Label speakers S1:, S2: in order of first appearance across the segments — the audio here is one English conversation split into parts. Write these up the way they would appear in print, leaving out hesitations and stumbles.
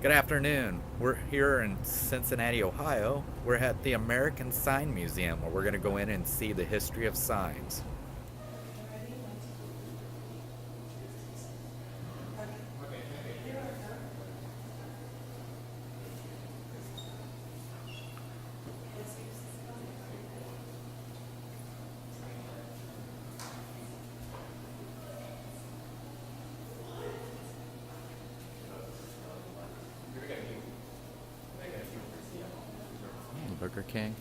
S1: Good afternoon. We're here in Cincinnati, Ohio. We're at the American Sign Museum where we're going to go in and see the history of signs. Burger King.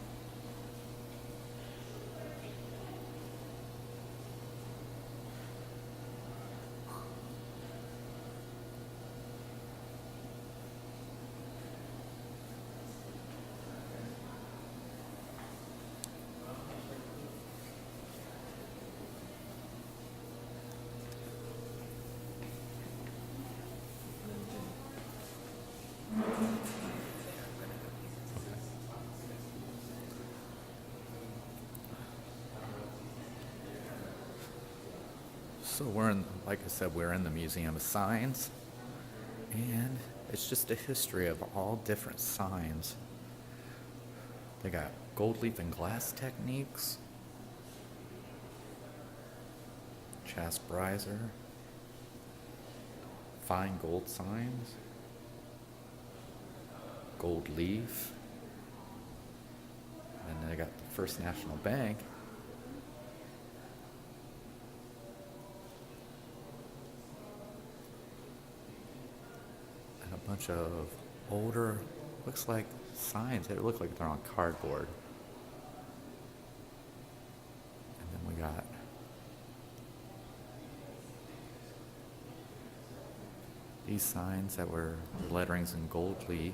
S1: So we're in, like I said, we're in the Museum of Signs, and it's just a history of all different signs. They got gold leaf and glass techniques, Jasprizer, fine gold signs, gold leaf, and they got the First National Bank. And a bunch of older, looks like signs. They look like they're on cardboard. And then we got these signs that were letterings in gold leaf.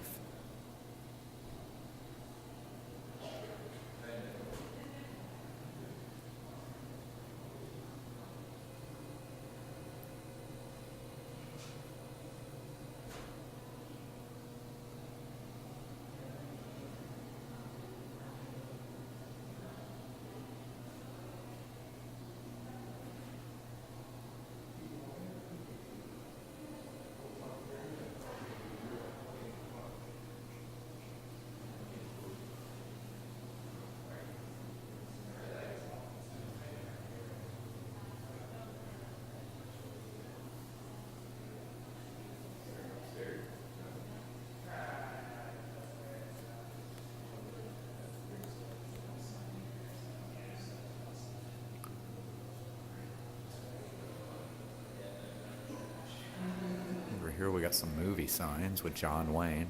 S1: Over here we got some movie signs with John Wayne.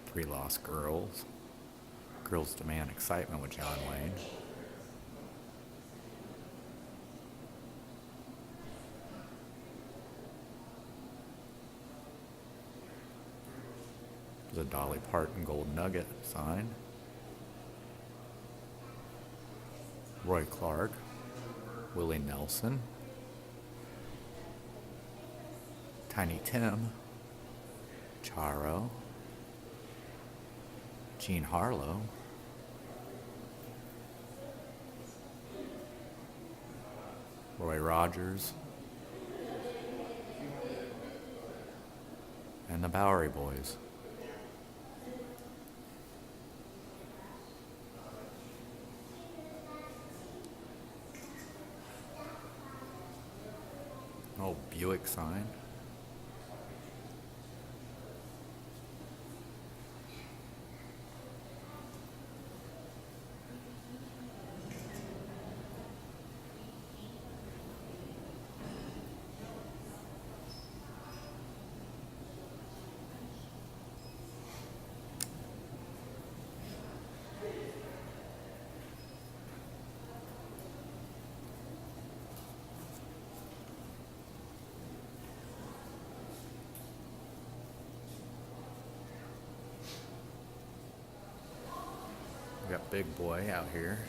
S1: Three Lost Girls. Girls Demand Excitement with John Wayne. There's a Dolly Parton Gold Nugget sign. Roy Clark. Willie Nelson. Tiny Tim. Charo. Jean Harlow. Roy Rogers. And the Bowery Boys. An old Buick sign. We got Big Boy out here.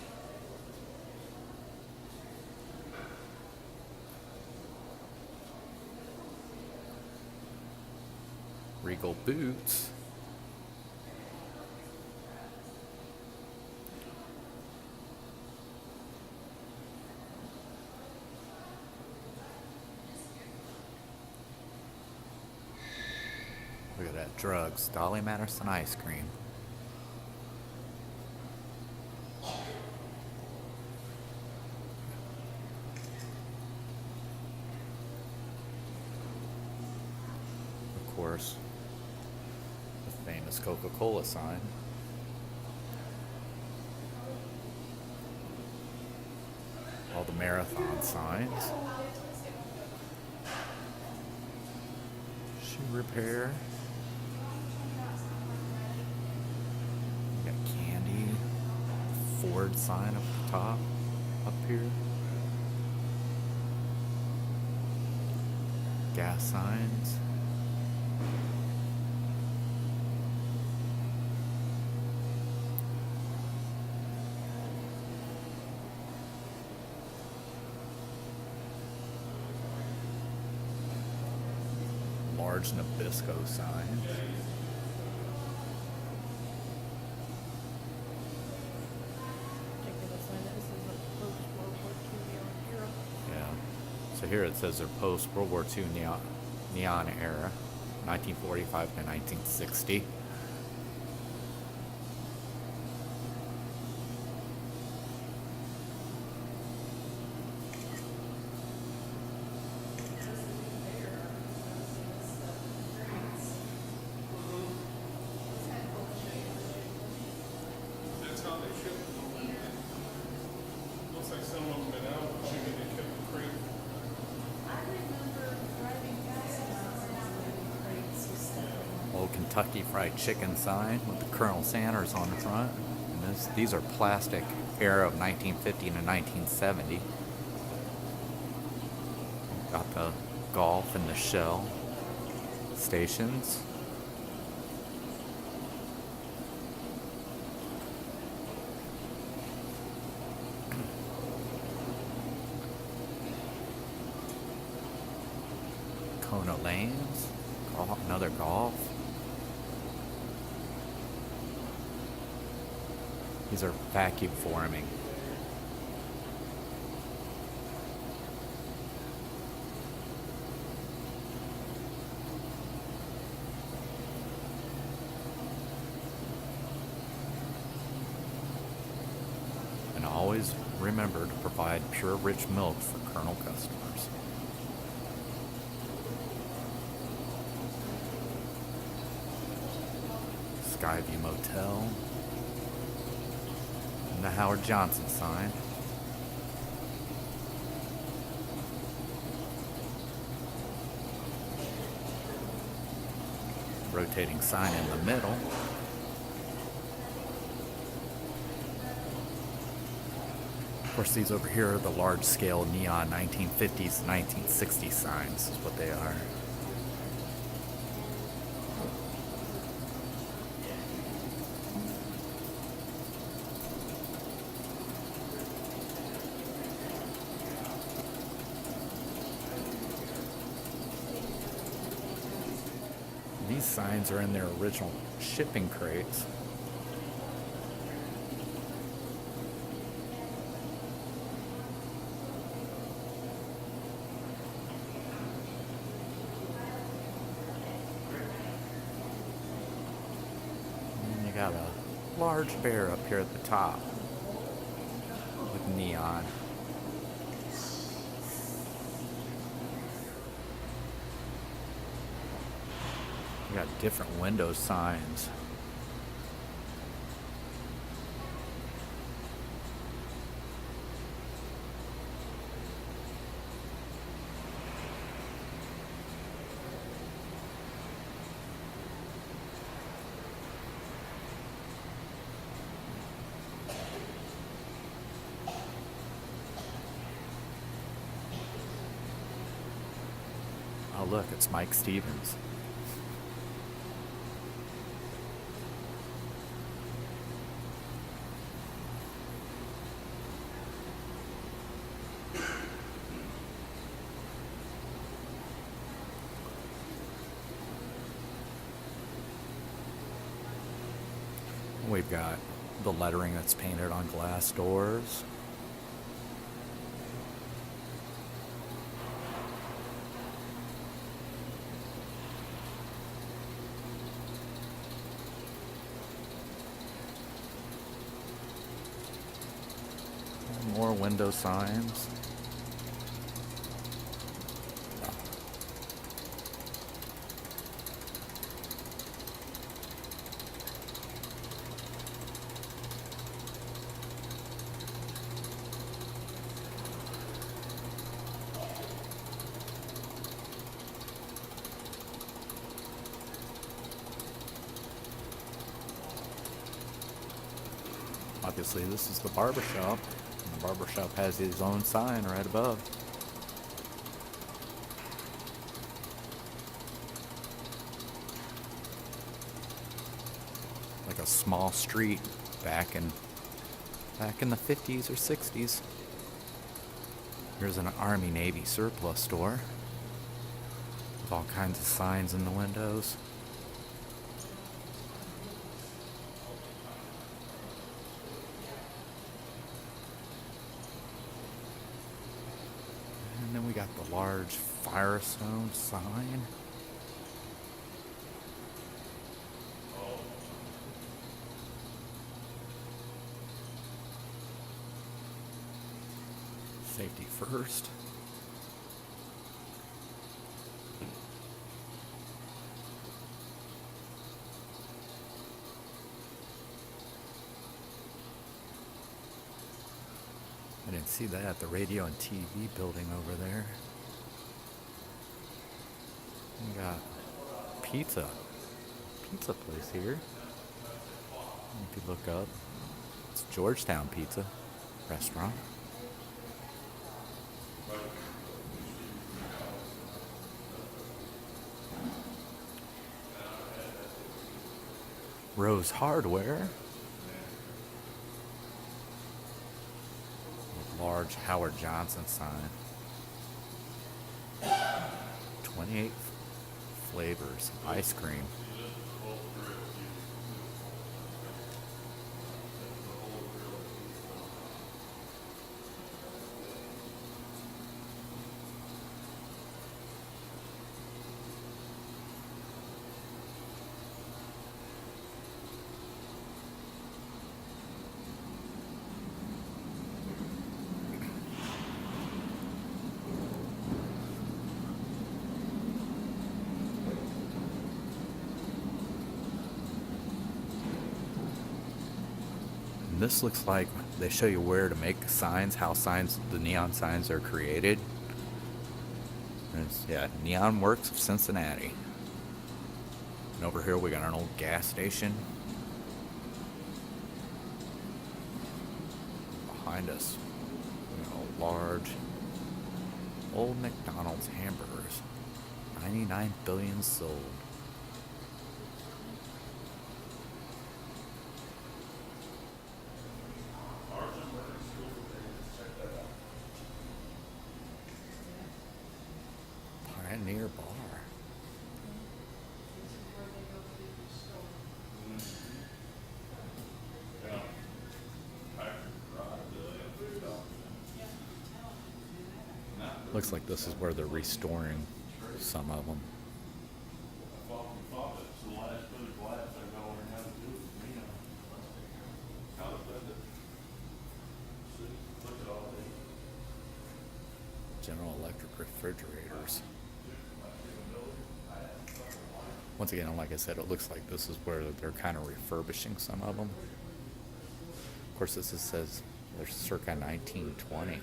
S1: Regal Boots. We Look at that, drugs, Dolly Madison ice cream. Of course, the famous Coca-Cola sign. All the marathon signs. Shoe repair. We got candy. Ford sign up the top, up here. Gas signs. Large Nabisco sign. Yeah. So here it says they're post World War II neon era, 1945 to 1960. Old Kentucky Fried Chicken sign with the Colonel Sanders on the front. And these are plastic era of 1950 to 1970. Got the golf and the shell stations. Kona Lanes, another golf. These are vacuum forming. And always remember to provide pure rich milk for Colonel customers. Skyview Motel. And the Howard Johnson sign. Rotating sign in the middle. Of course, these over here are the large-scale neon 1950s, 1960s signs, is what they are. These signs are in their original shipping crates. And you got a large bear up here at the top with neon. We got different window signs. Oh look, it's Mike Stevens. We've got the lettering that's painted on glass doors. more window signs. Obviously, this is the barber shop. And the barber shop has his own sign right above. Like a small street back in the 50s or 60s. Here's an Army Navy surplus store with all kinds of signs in the windows. And then we got the large Firestone sign. Safety first. I didn't see that, the radio and TV building over there. We got pizza place here. If you look up, it's Georgetown Pizza Restaurant. Rose Hardware. Large Howard Johnson sign. 28 flavors ice cream. This looks like they show you where to make signs, how signs, the neon signs are created. And it's, yeah, Neon Works of Cincinnati. And over here we got an old gas station. Behind us, we got a large old McDonald's hamburgers. 99 billion sold. Pioneer Bar. Looks like this is where they're restoring some of them. General Electric refrigerators. Once again, like I said, it looks like this is where they're kind of refurbishing some of them. Of course, this says they're circa 1920.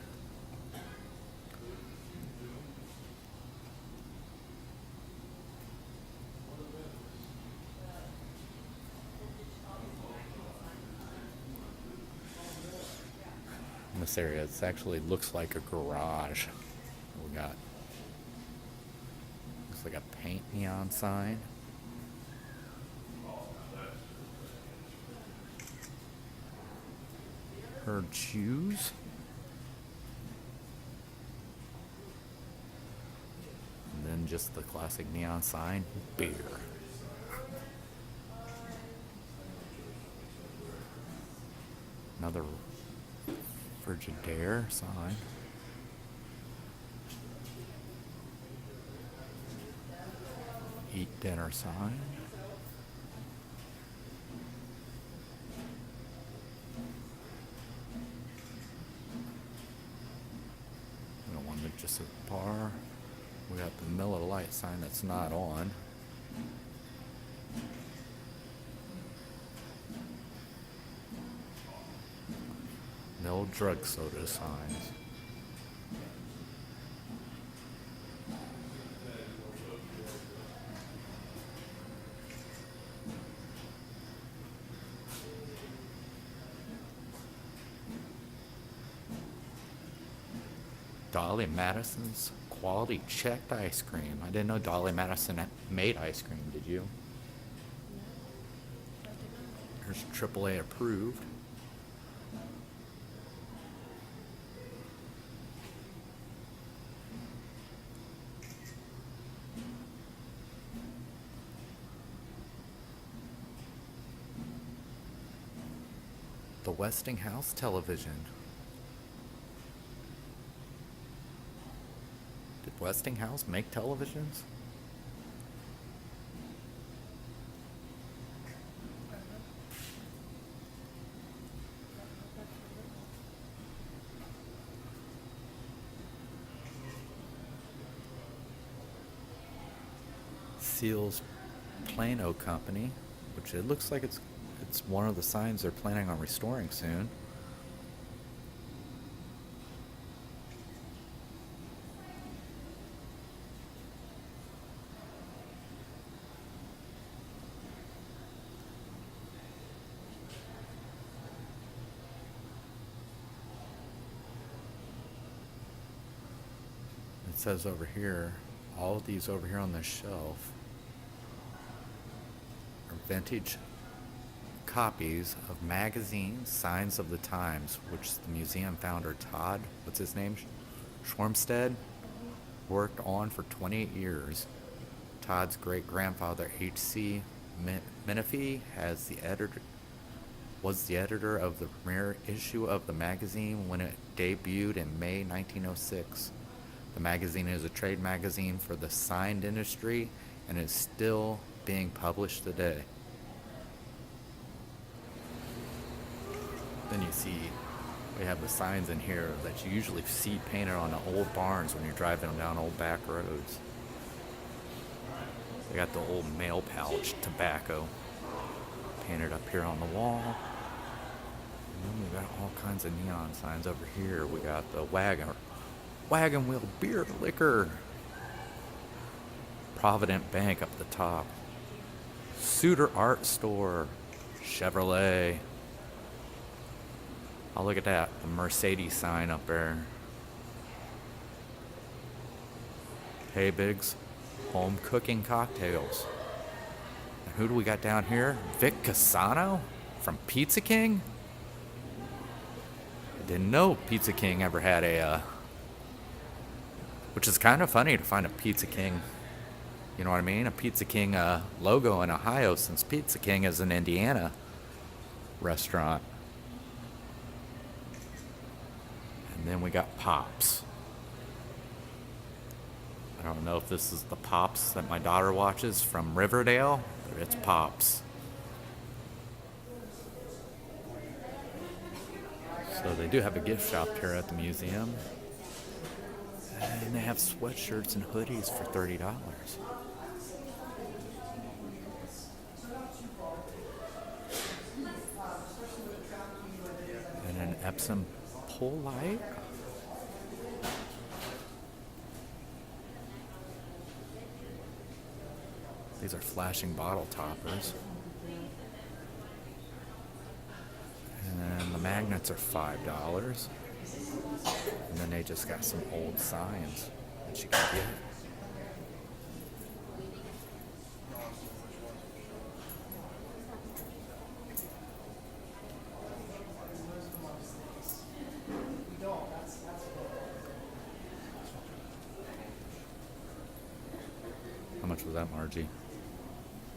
S1: In this area, it actually looks like a garage. We got, looks like a paint neon sign. Her shoes. And then just the classic neon sign, beer. Another Frigidaire sign. Eat dinner sign. just a bar. We got the Miller Lite sign that's not on. No drug soda signs. Dolly Madison's quality checked ice cream. I didn't know Dolly Madison made ice cream, did you? Here's AAA approved. The Westinghouse television. Did Westinghouse make televisions? Seals Plano Company, which it looks like it's one of the signs they're planning on restoring soon. It says over here, all of these over here on this shelf are vintage copies of magazines, Signs of the Times, which the museum founder Todd, what's his name, Schwarmstead, worked on for 28 years. Todd's great-grandfather H.C. Menifee was the editor of the premiere issue of the magazine when it debuted in May 1906. The magazine is a trade magazine for the signed industry and is still being published today. Then you see, we have the signs in here that you usually see painted on the old barns when you're driving down old back roads. They got the old mail pouch tobacco painted up here on the wall. And then we got all kinds of neon signs over here. We got the wagon wheel beer liquor. Provident Bank up the top. Suter Art Store. Chevrolet. Oh, look at that, the Mercedes sign up there. Hey Biggs, home cooking cocktails. And who do we got down here? Vic Casano from Pizza King? I didn't know Pizza King ever had which is kind of funny to find a Pizza King, you know what I mean? A Pizza King logo in Ohio, since Pizza King is an Indiana restaurant. And then we got Pops. I don't know if this is the Pops that my daughter watches from Riverdale, but it's Pops. So they do have a gift shop here at the museum. And they have sweatshirts and hoodies for $30. And an Epsom pull light. These are flashing bottle toppers. And the magnets are $5. And then they just got some old signs that you can get. How much was that, Margie?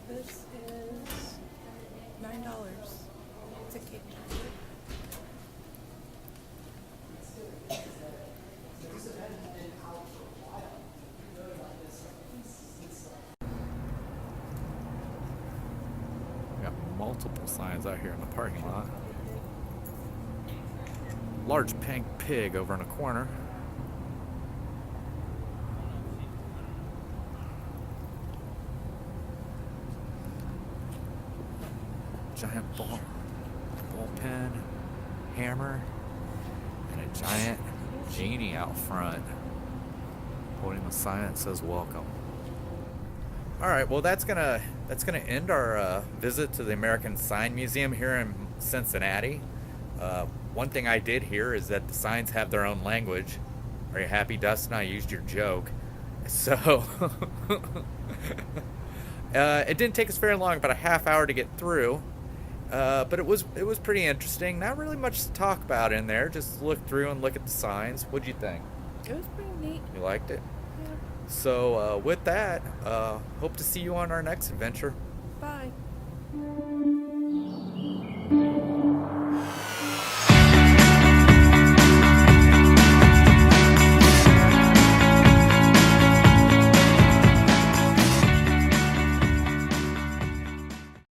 S2: This is $9. It's a cake.
S1: We got multiple signs out here in the parking lot. Large pink pig over in a corner. giant bullpen, hammer, and a giant genie out front holding the sign that says welcome. All right, well that's gonna end our visit to the American Sign Museum here in Cincinnati. One thing I did hear is that the signs have their own language. Are you happy, Dustin? I used your joke. So it didn't take us very long, about a half hour to get through. But it was pretty interesting. Not really much to talk about in there. Just look through and look at the signs. What'd you think?
S2: It was pretty neat.
S1: You liked it?
S2: Yeah.
S1: So with that, hope to see you on our next adventure.
S2: Bye.